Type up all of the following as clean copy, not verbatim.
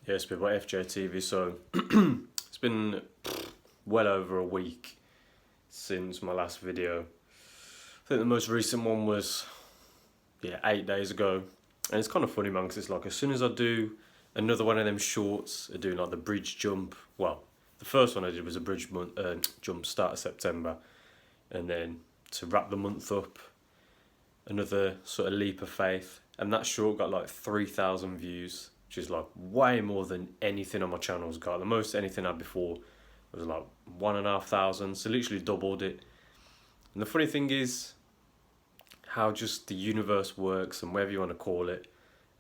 Yeah, it's been by FJTV, so it's been well over a week since my last video. I think the most recent one was, 8 days ago. And it's kind of funny, man, because it's like as soon as I do another one of them shorts, doing like the bridge jump, well, the first one I did was a bridge jump start of September, and then to wrap the month up, another sort of leap of faith, and that short got like 3,000 views, which is like way more than anything on my channel's got. The most anything I had before was like 1,500, so literally doubled it. And the funny thing is how just the universe works, and whatever you want to call it,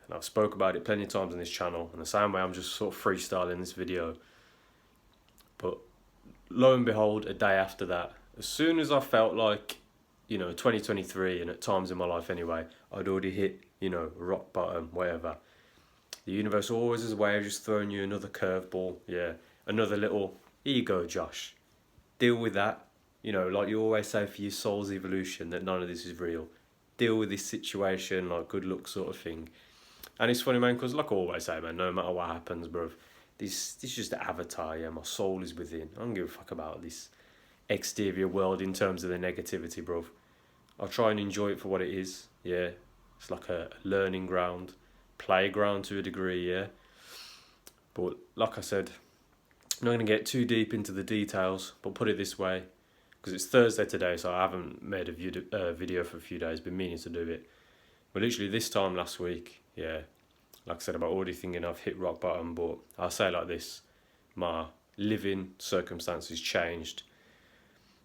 and I've spoke about it plenty of times on this channel, and the same way I'm just sort of freestyling this video. But lo and behold, a day after that, as soon as I felt like 2023, and at times in my life anyway, I'd already hit, rock bottom, whatever. The universe always has a way of just throwing you another curveball, another little, here you go, Josh. Deal with that. Like you always say for your soul's evolution, that none of this is real. Deal with this situation, like good luck sort of thing. And it's funny, man, because like I always say, man, no matter what happens, bro, this is just the avatar, my soul is within. I don't give a fuck about this exterior world in terms of the negativity, bro. I'll try and enjoy it for what it is, It's like a learning ground, playground to a degree, But like I said, I'm not going to get too deep into the details, but put it this way, because it's Thursday today, so I haven't made a video for a few days, been meaning to do it. But literally this time last week, like I said, I'm already thinking I've hit rock bottom, but I'll say it like this, my living circumstances changed.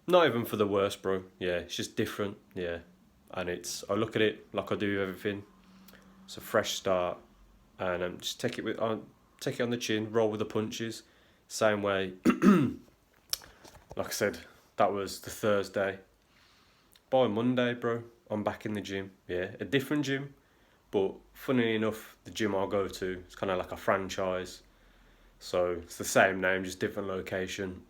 Not even for the worse, bro. It's just different, And I look at it like I do with everything. It's a fresh start, and just take it on the chin, roll with the punches. Same way, like I said, that was the Thursday. By Monday, bro, I'm back in the gym. A different gym, but funnily enough, the gym I'll go to, it's kind of like a franchise. So it's the same name, just different location.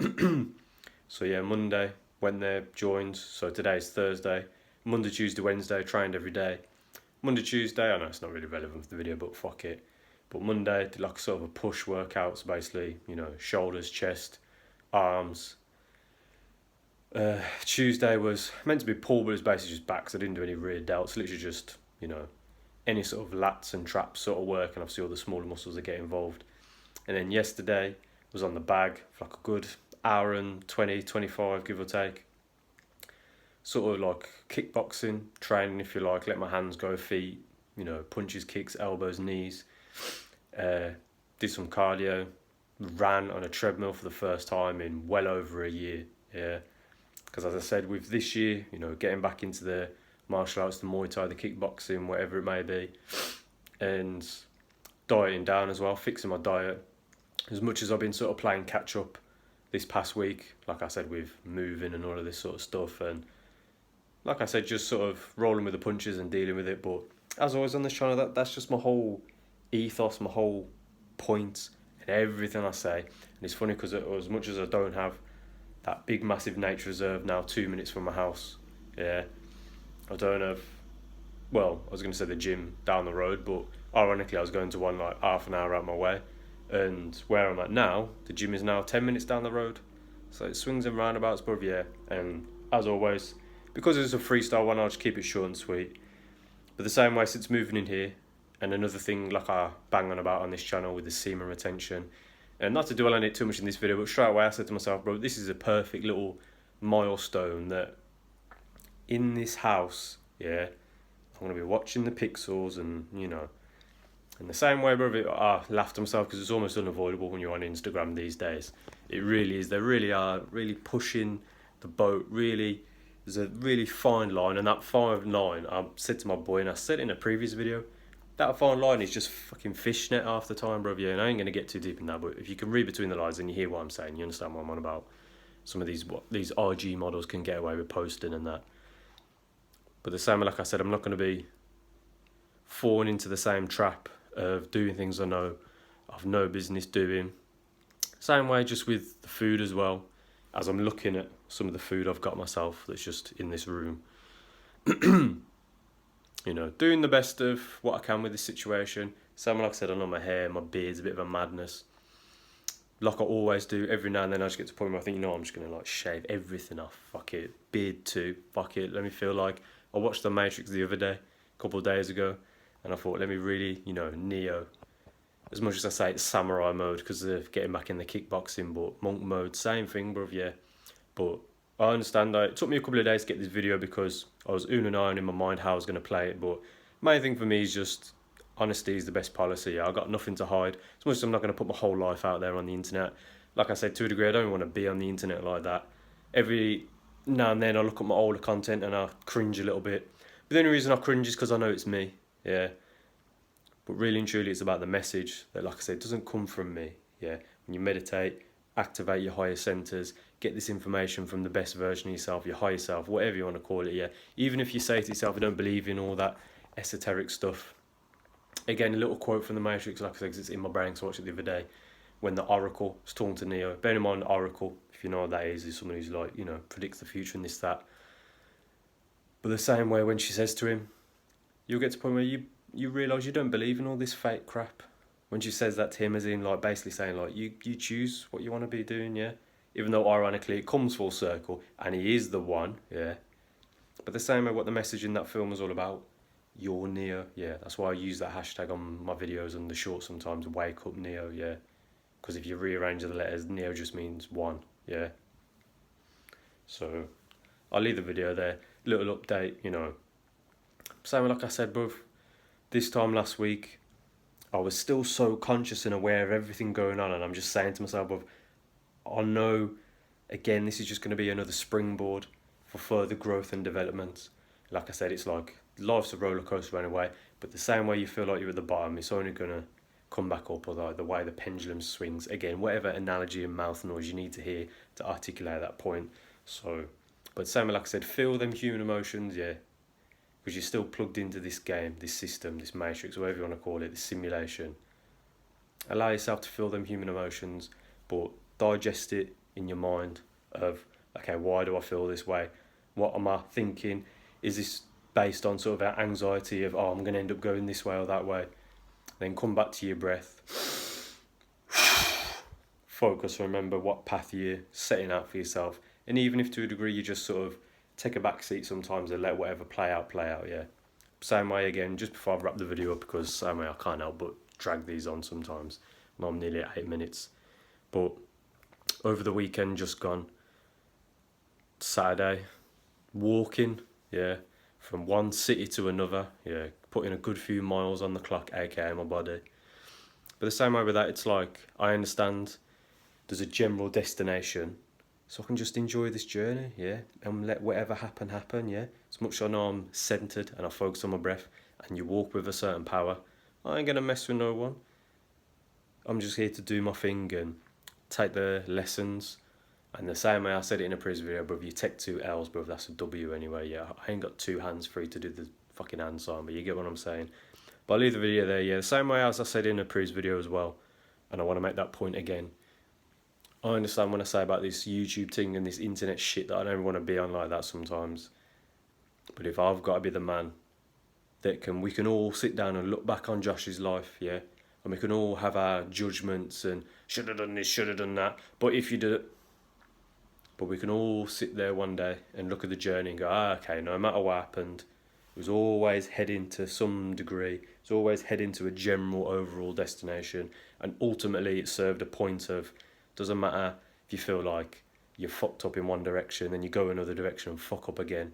So Monday, went there, joined. So today's Thursday. Monday, Tuesday, Wednesday, trained every day. Monday, Tuesday, I know it's not really relevant for the video, but fuck it. But Monday, did like sort of a push workout, so basically, shoulders, chest, arms. Tuesday was meant to be pull, but it was basically just back, so I didn't do any rear delts, literally just, any sort of lats and traps sort of work, and obviously all the smaller muscles that get involved. And then yesterday was on the bag for like a good hour and 20, 25, give or take. Sort of like kickboxing, training if you like, let my hands go, feet, punches, kicks, elbows, knees. Did some cardio, ran on a treadmill for the first time in well over a year, Because as I said, with this year, getting back into the martial arts, the Muay Thai, the kickboxing, whatever it may be, and dieting down as well, fixing my diet. As much as I've been sort of playing catch up this past week, like I said, with moving and all of this sort of stuff, and like I said, just sort of rolling with the punches and dealing with it. But as always on this channel, that's just my whole ethos, my whole point, and everything I say. And it's funny because as much as I don't have that big massive nature reserve now 2 minutes from my house, I don't have, well, I was going to say the gym down the road, but ironically I was going to one like half an hour out my way, and where I'm at now, the gym is now 10 minutes down the road. So it swings and roundabouts, but and as always, because it's a freestyle one, I'll just keep it short and sweet. But the same way, since moving in here, and another thing like I bang on about on this channel with the semen retention, and not to dwell on it too much in this video, but straight away I said to myself, bro, this is a perfect little milestone that in this house, I'm going to be watching the pixels, and in the same way, bro, I laughed to myself because it's almost unavoidable when you're on Instagram these days. It really is. They really are really pushing the boat, really. There's a really fine line, and that fine line, I said to my boy, and I said it in a previous video, that fine line is just fucking fishnet half the time, bro. And I ain't going to get too deep in that, but if you can read between the lines and you hear what I'm saying, you understand what I'm on about. Some of these RG models can get away with posting and that. But the same, like I said, I'm not going to be falling into the same trap of doing things I know I've no business doing. Same way just with the food as well. As I'm looking at some of the food I've got myself that's just in this room, doing the best of what I can with this situation, Same like I said, I know my hair, my beard's a bit of a madness. Like I always do, every now and then I just get to the point where I think, I'm just going to like shave everything off. Fuck it. Beard too. Fuck it. Let me feel like... I watched The Matrix the other day, a couple of days ago, and I thought, let me really, Neo. As much as I say it's samurai mode because of getting back in the kickboxing, but monk mode, same thing, bruv, yeah. But I understand that it took me a couple of days to get this video because I was and ahhing in my mind how I was going to play it, but main thing for me is just honesty is the best policy. Yeah, I got nothing to hide. As much as I'm not going to put my whole life out there on the internet. Like I said, to a degree, I don't want to be on the internet like that. Every now and then I look at my older content and I cringe a little bit. But the only reason I cringe is because I know it's me, yeah. But really and truly, it's about the message that, like I said, doesn't come from me, yeah. When you meditate, activate your higher centres, get this information from the best version of yourself, your higher self, whatever you want to call it, yeah. Even if you say to yourself, I don't believe in all that esoteric stuff. Again, a little quote from The Matrix, like I said, 'cause it's in my brain, so I watched it the other day, when the Oracle was talking to Neo. Bear in mind, Oracle, if you know what that is someone who's like, predicts the future and this, that. But the same way when she says to him, you'll get to the point where you realise you don't believe in all this fake crap. When she says that to him, as in like basically saying like you choose what you want to be doing, yeah. Even though ironically it comes full circle and he is the one, yeah. But the same way what the message in that film was all about. You're Neo, yeah. That's why I use that hashtag on my videos and the shorts sometimes. Wake up Neo, yeah. Because if you rearrange the letters, Neo just means one, yeah. So I'll leave the video there. Little update, Same like I said, bruv. This time last week, I was still so conscious and aware of everything going on, and I'm just saying to myself, bruv, I know, again, this is just going to be another springboard for further growth and development. Like I said, it's like life's a roller coaster anyway, but the same way you feel like you're at the bottom, it's only going to come back up, or like the way the pendulum swings. Again, whatever analogy and mouth noise you need to hear to articulate that point. So, but same like I said, feel them human emotions, yeah. Because you're still plugged into this game, this system, this matrix, whatever you want to call it, this simulation. Allow yourself to feel them human emotions, but digest it in your mind of, okay, why do I feel this way? What am I thinking? Is this based on sort of our anxiety of, I'm going to end up going this way or that way? Then come back to your breath. Focus, remember what path you're setting out for yourself. And even if to a degree you just sort of take a back seat sometimes and let whatever play out, yeah. Same way again, just before I wrap the video up, because same way I can't help but drag these on sometimes. And I'm nearly at 8 minutes. But over the weekend just gone, Saturday, walking, yeah, from one city to another, yeah, putting a good few miles on the clock, aka my body. But the same way with that, it's like, I understand there's a general destination, so I can just enjoy this journey, yeah, and let whatever happen, yeah. As much as I know I'm centred and I focus on my breath, and you walk with a certain power, I ain't going to mess with no one. I'm just here to do my thing and take the lessons. And the same way I said it in a previous video, bro, if you take 2 L's, bro, that's a W anyway, yeah. I ain't got 2 hands free to do the fucking hand sign, but you get what I'm saying. But I'll leave the video there, yeah. The same way as I said in a previous video as well, and I want to make that point again. I understand when I say about this YouTube thing and this internet shit that I don't want to be on like that sometimes. But if I've got to be the man that we can all sit down and look back on Josh's life, yeah, and we can all have our judgments and should have done this, should have done that. But if you did it, but we can all sit there one day and look at the journey and go, okay, no matter what happened, it was always heading to some degree. It's always heading to a general overall destination, and ultimately it served a point of, doesn't matter if you feel like you're fucked up in one direction, then you go another direction and fuck up again.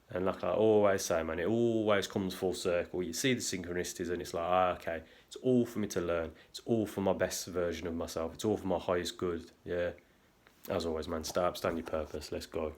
And like I always say, man, it always comes full circle. You see the synchronicities and it's like, okay, it's all for me to learn. It's all for my best version of myself. It's all for my highest good, yeah. As always, man, stand your purpose. Let's go.